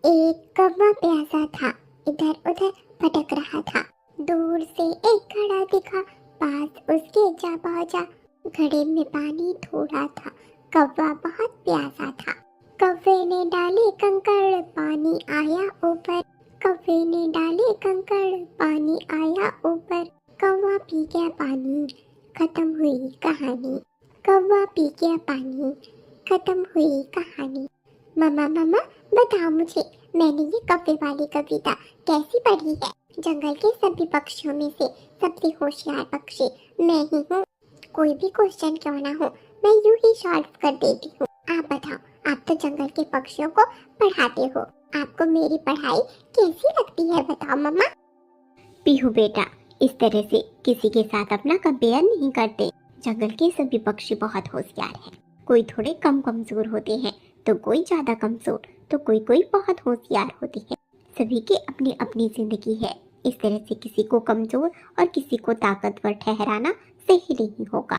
एक कौवा प्यासा था, इधर उधर भटक रहा था। दूर से एक घड़ा दिखा, पास उसके जा पहुंचा। घड़े में पानी थोड़ा था, कौवा बहुत प्यासा था। कौवे ने डाले कंकड़, पानी आया ऊपर। कौवे ने डाले कंकड़, पानी आया ऊपर। कौवा पी गया पानी, खत्म हुई कहानी। कौवा पी गया पानी, खत्म हुई कहानी। मम्मा मम्मा, बताओ मुझे, मैंने ये कौवे वाली कविता कैसी पढ़ी है? जंगल के सभी पक्षियों में से सबसे होशियार पक्षी मैं ही हूँ। कोई भी क्वेश्चन क्यों ना हो, मैं यूं ही सॉल्व कर देती हूँ। आप बताओ, आप तो जंगल के पक्षियों को पढ़ाते हो, आपको मेरी पढ़ाई कैसी लगती है? बताओ मम्मा। पीहू बेटा, इस तरह से किसी के साथ अपना कंपेयर नहीं करते। जंगल के सभी पक्षी बहुत होशियार हैं। कोई थोड़े कम कमजोर होते हैं, तो कोई ज्यादा कमजोर, तो कोई बहुत होशियार होते हैं। सभी की अपनी अपनी जिंदगी है। इस तरह से किसी को कमजोर और किसी को ताकतवर ठहराना सही नहीं होगा।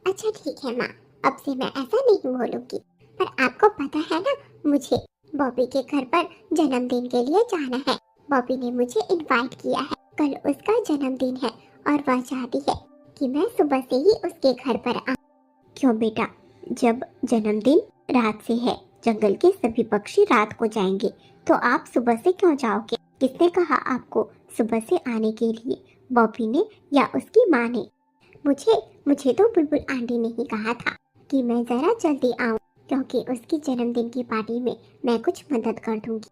अच्छा ठीक है माँ, अब से मैं ऐसा नहीं बोलूंगी। पर आपको पता है ना, मुझे बॉबी के घर पर जन्मदिन के लिए जाना है। बॉबी ने मुझे इनवाइट किया है। कल उसका जन्मदिन है और वह चाहती है कि मैं सुबह से ही उसके घर पर आऊं। क्यों बेटा, जब जन्मदिन रात से है, जंगल के सभी पक्षी रात को जाएंगे, तो आप सुबह से क्यों जाओगे? किसने कहा आपको सुबह से आने के लिए? बॉबी ने या उसकी माँ ने? मुझे तो बुलबुल आंटी ने ही कहा था कि मैं जरा जल्दी आऊं, क्योंकि उसकी जन्मदिन की पार्टी में मैं कुछ मदद कर दूंगी।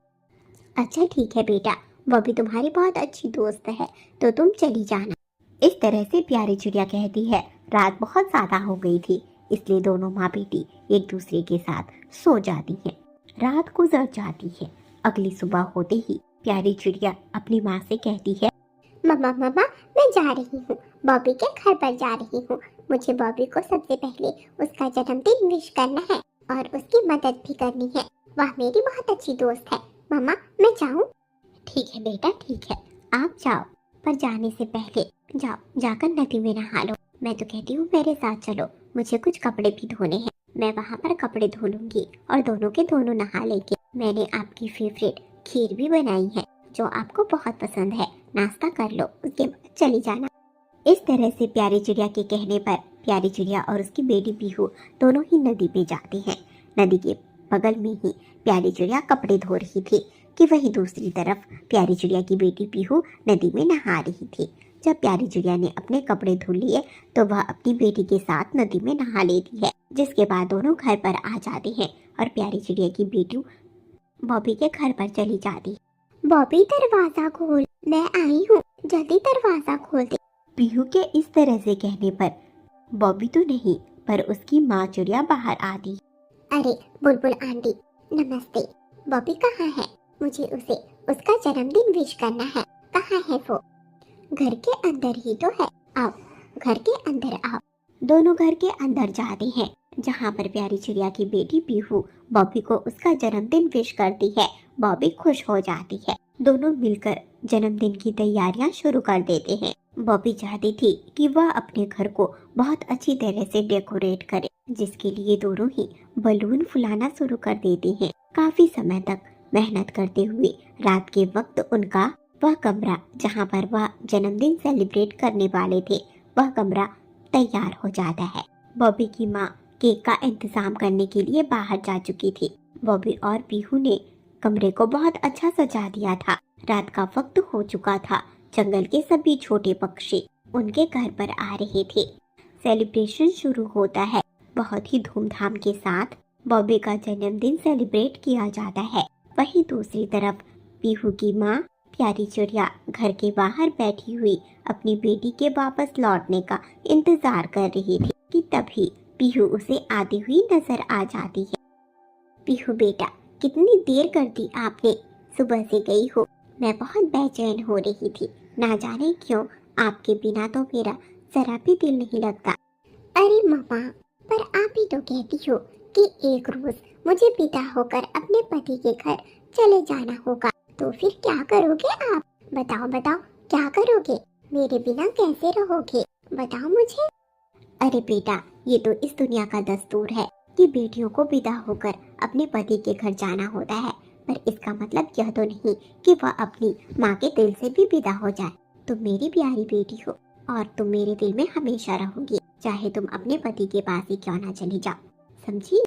अच्छा ठीक है बेटा, बॉबी तुम्हारी बहुत अच्छी दोस्त है, तो तुम चली जाना। इस तरह से प्यारी चिड़िया कहती है। रात बहुत ज्यादा हो गई थी, इसलिए दोनों माँ बेटी एक दूसरे के साथ सो जाती हैं। रात गुजर जाती है। अगली सुबह होते ही प्यारी चिड़िया अपनी माँ से कहती है, मम्मा मम्मा, मैं जा रही हूँ, बॉबी के घर पर जा रही हूँ। मुझे बॉबी को सबसे पहले उसका जन्मदिन विश करना है और उसकी मदद भी करनी है। वह मेरी बहुत अच्छी दोस्त है। मम्मा, मैं जाऊँ? ठीक है बेटा, ठीक है, आप जाओ, पर जाने से पहले जाकर नदी में नहा लो। मैं तो कहती हूँ मेरे साथ चलो, मुझे कुछ कपड़े भी धोने हैं। मैं वहाँ पर कपड़े धो लूंगी और दोनों के दोनों नहा लेंगे। मैंने आपकी फेवरेट खीर भी बनाई है, जो आपको बहुत पसंद है। नाश्ता कर लो, उसके बाद चली जाना। इस तरह से प्यारी चिड़िया के कहने पर प्यारी चिड़िया और उसकी बेटी पीहू दोनों ही नदी पे जाते हैं। नदी के बगल में ही प्यारी चिड़िया कपड़े धो रही थी कि वहीं दूसरी तरफ प्यारी चिड़िया की बेटी पीहू नदी में नहा रही थी। जब प्यारी चिड़िया ने अपने कपड़े धो लिए, तो वह अपनी बेटी के साथ नदी में नहा लेती है। जिसके बाद दोनों घर पर आ जाते हैं और प्यारी चिड़िया की बेटी बॉबी के घर पर चली जाती है। बॉबी, दरवाजा खोल, मैं आई हूँ, जल्दी दरवाजा खोल दे। पीहू के इस तरह से कहने पर बॉबी तो नहीं, पर उसकी माँ चिड़िया बाहर आती। अरे बुलबुल आंटी, नमस्ते। बॉबी कहाँ है? मुझे उसे उसका जन्मदिन विश करना है। कहाँ है वो? घर के अंदर ही तो है। आओ, घर के अंदर आओ। दोनों घर के अंदर जाते हैं, जहाँ पर प्यारी चिड़िया की बेटी पीहू बॉबी को उसका जन्मदिन विश करती है। बॉबी खुश हो जाती है। दोनों मिलकर जन्मदिन की तैयारियां शुरू कर देते हैं। बॉबी चाहती थी कि वह अपने घर को बहुत अच्छी तरह से डेकोरेट करे, जिसके लिए दोनों ही बलून फुलाना शुरू कर देते हैं। काफी समय तक मेहनत करते हुए रात के वक्त उनका वह कमरा, जहाँ पर वह जन्मदिन सेलिब्रेट करने वाले थे, वह कमरा तैयार हो जाता है। बॉबी की माँ केक का इंतजाम करने के लिए बाहर जा चुकी थी। बॉबी और पीहू ने कमरे को बहुत अच्छा सजा दिया था। रात का वक्त हो चुका था। जंगल के सभी छोटे पक्षी उनके घर पर आ रहे थे। सेलिब्रेशन शुरू होता है। बहुत ही धूमधाम के साथ बॉबी का जन्मदिन सेलिब्रेट किया जाता है। वहीं दूसरी तरफ पीहू की माँ प्यारी चिड़िया घर के बाहर बैठी हुई अपनी बेटी के वापस लौटने का इंतजार कर रही थी कि तभी पीहू उसे आती हुई नजर आ जाती है। पीहू बेटा, कितनी देर कर दी आपने? सुबह से गई हो, मैं बहुत बेचैन हो रही थी। ना जाने क्यों, आपके बिना तो मेरा जरा भी दिल नहीं लगता। अरे मम्मा, पर आप ही तो कहती हो कि एक रोज मुझे विदा होकर अपने पति के घर चले जाना होगा, तो फिर क्या करोगे आप? बताओ बताओ, क्या करोगे? मेरे बिना कैसे रहोगे? बताओ मुझे। अरे बेटा, ये तो इस दुनिया का दस्तूर है कि बेटियों को विदा होकर अपने पति के घर जाना होता है। पर इसका मतलब यह तो नहीं कि वह अपनी माँ के दिल से भी विदा हो जाए। तुम मेरी प्यारी बेटी हो और तुम मेरे दिल में हमेशा रहोगी, चाहे तुम अपने पति के पास ही क्यों ना चली जाओ, समझी?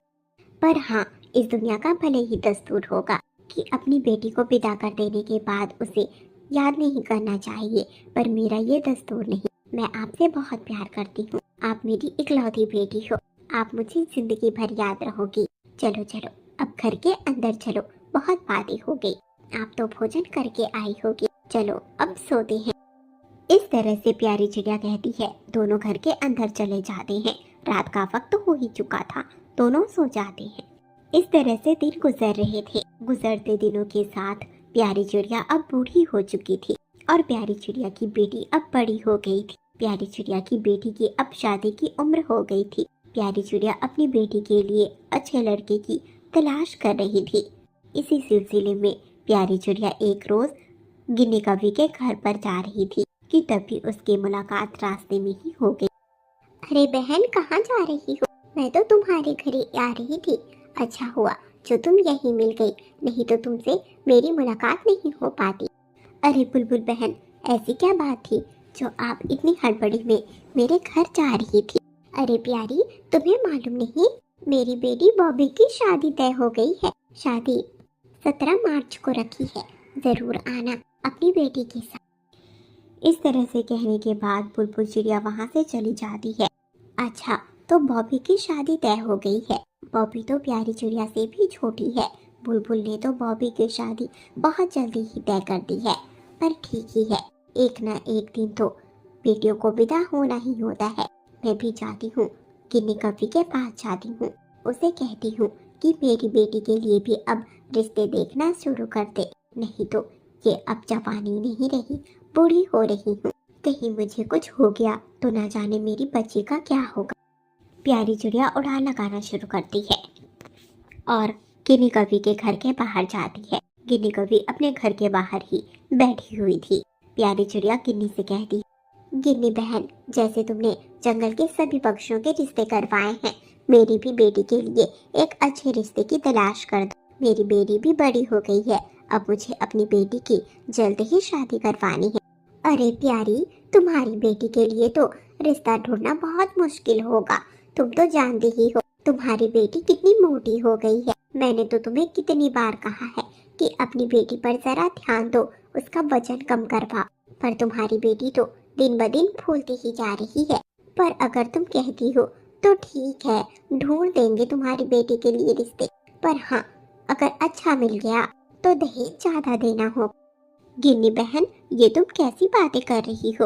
पर हाँ, इस दुनिया का भले ही दस्तूर होगा कि अपनी बेटी को विदा कर देने के बाद उसे याद नहीं करना चाहिए, पर मेरा ये दस्तूर नहीं। मैं आपसे बहुत प्यार करती हूँ, आप मेरी इकलौती बेटी हो, आप मुझे जिंदगी भर याद रहोगी। चलो चलो, अब घर के अंदर चलो, बहुत बातें हो गई, आप तो भोजन करके आई होगी, चलो अब सोते हैं। इस तरह से प्यारी चिड़िया कहती है। दोनों घर के अंदर चले जाते हैं। रात का वक्त हो ही चुका था, दोनों सो जाते हैं। इस तरह से दिन गुजर रहे थे। गुजरते दिनों के साथ प्यारी चिड़िया अब बूढ़ी हो चुकी थी और प्यारी चिड़िया की बेटी अब बड़ी हो गई थी। प्यारी चिड़िया की बेटी की अब शादी की उम्र हो गई थी। प्यारी चिड़िया अपनी बेटी के लिए अच्छे लड़के की तलाश कर रही थी। इसी सिलसिले में प्यारी चिड़िया एक रोज गिन्नी कवि के घर पर जा रही थी कि तभी उसकी मुलाकात रास्ते में ही हो गई। अरे बहन, कहाँ जा रही हो? मैं तो तुम्हारे घर ही आ रही थी। अच्छा हुआ जो तुम यहीं मिल गई, नहीं तो तुमसे मेरी मुलाकात नहीं हो पाती। अरे बुलबुल बहन, ऐसी क्या बात थी जो आप इतनी हड़बड़ी में मेरे घर जा रही थी? अरे प्यारी, तुम्हें मालूम नहीं, मेरी बेटी बॉबी की शादी तय हो गई है। शादी 17 मार्च को रखी है, जरूर आना अपनी बेटी के साथ। इस तरह से कहने के बाद बुलबुल चिड़िया वहाँ से चली जाती है। अच्छा, तो बॉबी की शादी तय हो गई है। बॉबी तो प्यारी चिड़िया से भी छोटी है। बुलबुल ने तो बॉबी की शादी बहुत जल्दी ही तय कर दी है, पर ठीक ही है, एक ना एक दिन तो बेटियों को विदा होना ही होता है। मैं भी जाती हूँ, गिन्नी कवि के पास जाती हूँ, उसे कहती हूँ कि मेरी बेटी के लिए भी अब रिश्ते देखना शुरू कर दे, नहीं तो ये अब जवानी नहीं रही, बूढ़ी हो रही हूँ। कहीं मुझे कुछ हो गया तो ना जाने मेरी बच्ची का क्या होगा। प्यारी चिड़िया उड़ान लगाना शुरू करती है और गिन्नी कवि के घर के बाहर जाती है। गिन्नी कवि अपने घर के बाहर ही बैठी हुई थी। प्यारी चिड़िया गिन्नी से कहती, गिन्नी बहन, जैसे तुमने जंगल के सभी पक्षियों के रिश्ते करवाए हैं, मेरी भी बेटी के लिए एक अच्छे रिश्ते की तलाश कर दो। मेरी बेटी भी बड़ी हो गई है, अब मुझे अपनी बेटी की जल्द ही शादी करवानी है। अरे प्यारी, तुम्हारी बेटी के लिए तो रिश्ता ढूंढना बहुत मुश्किल होगा। तुम तो जानती ही हो तुम्हारी बेटी कितनी मोटी हो गई है। मैंने तो तुम्हें कितनी बार कहा है कि अपनी बेटी पर जरा ध्यान दो, उसका वजन कम करवा, पर तुम्हारी बेटी तो दिन ब दिन फूलती ही जा रही है। पर अगर तुम कहती हो तो ठीक है, ढूंढ देंगे तुम्हारी बेटी के लिए रिश्ते, पर हाँ, अगर अच्छा मिल गया तो दहेज ज्यादा देना हो। गिन्नी बहन, ये तुम कैसी बातें कर रही हो?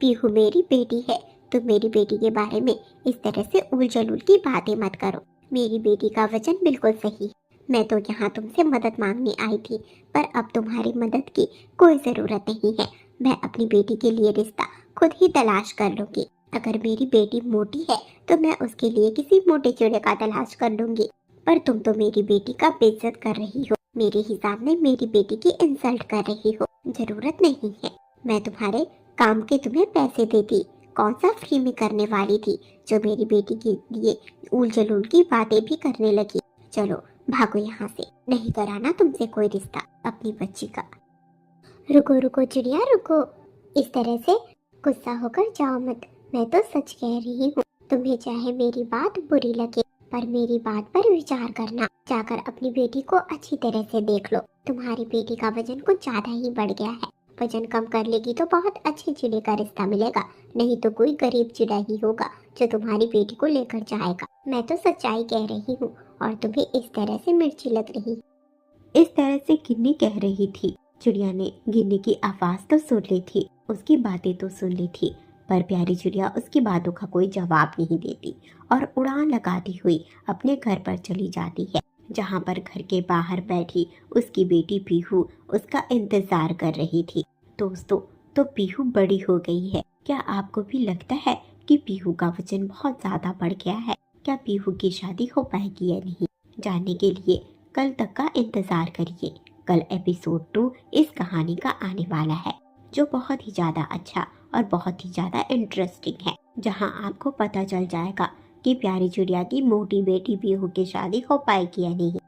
पीहू मेरी बेटी है, तुम मेरी बेटी के बारे में इस तरह से उलझुल की बातें मत करो। मेरी बेटी का वचन बिल्कुल सही है। मैं तो यहाँ तुमसे मदद मांगने आई थी, पर अब तुम्हारी मदद की कोई जरूरत नहीं है। मैं अपनी बेटी के लिए रिश्ता खुद ही तलाश कर लूंगी। अगर मेरी बेटी मोटी है तो मैं उसके लिए किसी मोटे चिड़े का तलाश कर लूंगी, पर तुम तो मेरी बेटी का बेइज्जत कर रही हो, मेरे हिसाब में मेरी बेटी की इंसल्ट कर रही हो। जरूरत नहीं है, मैं तुम्हारे काम के तुम्हें पैसे देती, कौन सा फ्री में करने वाली थी जो मेरी बेटी के लिए उल जलूल की बातें भी करने लगी। चलो भागो यहाँ से, नहीं कराना तुमसे कोई रिश्ता अपनी बच्ची का। रुको रुको चिड़िया रुको, इस तरह से गुस्सा होकर जाओ मत, मैं तो सच कह रही हूँ। तुम्हें चाहे मेरी बात बुरी लगे, पर मेरी बात पर विचार करना। जाकर अपनी बेटी को अच्छी तरह से देख लो, तुम्हारी बेटी का वजन कुछ ज्यादा ही बढ़ गया है। वजन कम कर लेगी तो बहुत अच्छे चिड़े का रिश्ता मिलेगा, नहीं तो कोई गरीब चिड़ा ही होगा जो तुम्हारी बेटी को लेकर जाएगा। मैं तो सच्चाई कह रही हूँ और तुम्हें इस तरह से मिर्ची लग रही। इस तरह से गिन्नी कह रही थी। चिड़िया ने गिन्नी की आवाज तो सुन ली थी, उसकी बातें तो सुन ली थी, पर प्यारी चिड़िया उसकी बातों का कोई जवाब नहीं देती और उड़ान लगाती हुई अपने घर पर चली जाती है, जहाँ पर घर के बाहर बैठी उसकी बेटी पीहू उसका इंतजार कर रही थी। दोस्तों, तो पीहू बड़ी हो गई है। क्या आपको भी लगता है कि पीहू का वजन बहुत ज्यादा बढ़ गया है? क्या पीहू की शादी हो पाएगी या नहीं? जानने के लिए कल तक का इंतजार करिए। कल एपिसोड 2 इस कहानी का आने वाला है, जो बहुत ही ज्यादा अच्छा और बहुत ही ज्यादा इंटरेस्टिंग है, जहां आपको पता चल जाएगा कि प्यारी चिड़िया की मोटी बेटी पीहू की शादी हो पाएगी या नहीं।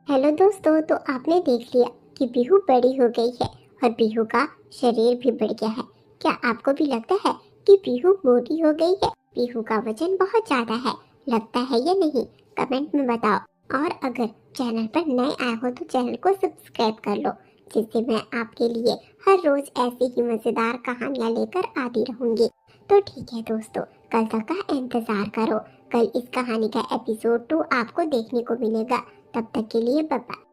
हेलो दोस्तों, तो आपने देख लिया कि पीहू बड़ी हो गई है और पीहू का शरीर भी बढ़ गया है। क्या आपको भी लगता है कि पीहू मोटी हो गई है? पीहू का वजन बहुत ज्यादा है, लगता है या नहीं? कमेंट में बताओ। और अगर चैनल पर नए आए हो तो चैनल को सब्सक्राइब कर लो, जिससे मैं आपके लिए हर रोज ऐसी ही मजेदार कहानियाँ लेकर आती रहूंगी। तो ठीक है दोस्तों, कल तक का इंतजार करो। कल इस कहानी का एपिसोड 2 आपको देखने को मिलेगा। तब तक के लिए बाय बाय।